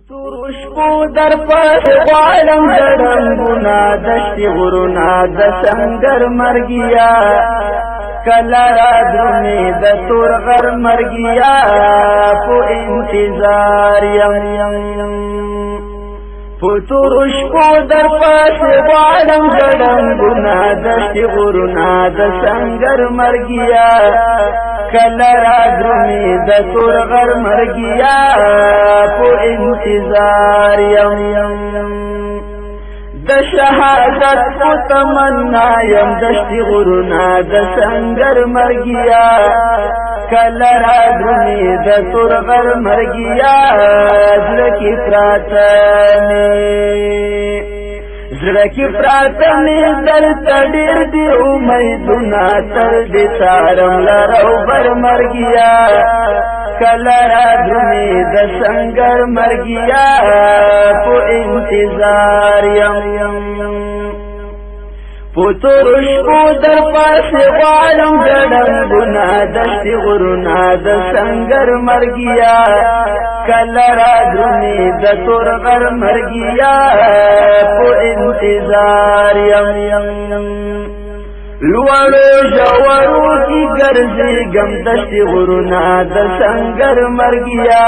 تور شپو در پس غوالم درنگونا دشتی غرونا د سنگر مرگیا کلا را درمی د تور غر مرگیا پو انتظار پو تور شپو در پس غوالم درنگونا دشتی غرونا د سنگر مرگیا کلا را درمی د تور غر مرگیا پو انتظار د شهادت پو تمنا یم دشتی غرونا د سنگر مرگیا کلا را درمی د تور غر مرگیا زلکی زړکی پراتمی در تډیر دی امیدونا تر دی سارم لرو بر مرگیا کلا را درمی د سنگر مرگیا پو انتظار پو تور شپو در پاس غوالم دډنګونا دشتی غرونا د سنگر مرگیا کلا را درمی د تور غر مرگیا پو انتظار لوړو ژورو کی ګرځي گم دشتی غرونا د سنگر مرگیا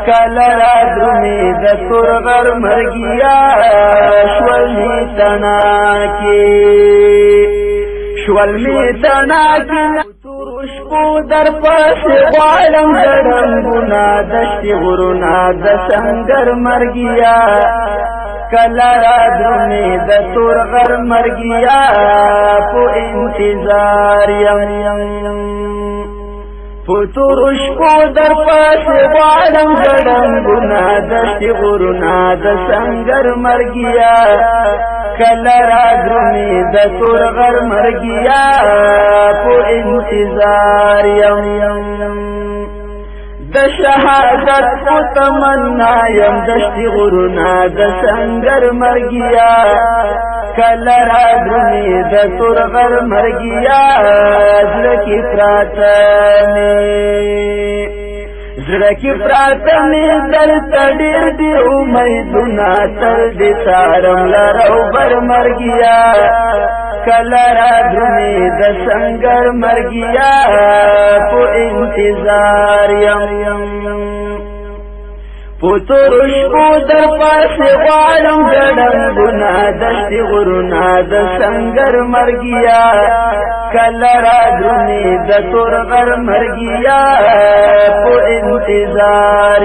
کلا را درمی د تور غر مرگیا شول می تنا کی تور شپو در پس غوالم درنگونا دشتی غرونا د سنگر مرگیا کلا را درمی د تور غر مرگیا پو انتظار پو تور شپو در پاس غوالم درنگونا دشتی غرونا د سنگر مرگیا کلا را درمی د تور غر مرگیا پو انتظار د شهادت پو تمنا یم دشتی غرونا د سنگر مرگیا کلا را درمی د تور غر مرگیا زلکی پراتمی در تډیر دی امیدونا تر دی سارم لرو بر مرگیا کلا را درمی د سنگر مرگیا پو انتظار پو تور شپو در پاس غوالم دډنګونا دشتی غرونا د سنگر مرگیا کلا را درمی د تور غر مرگیا پو انتظار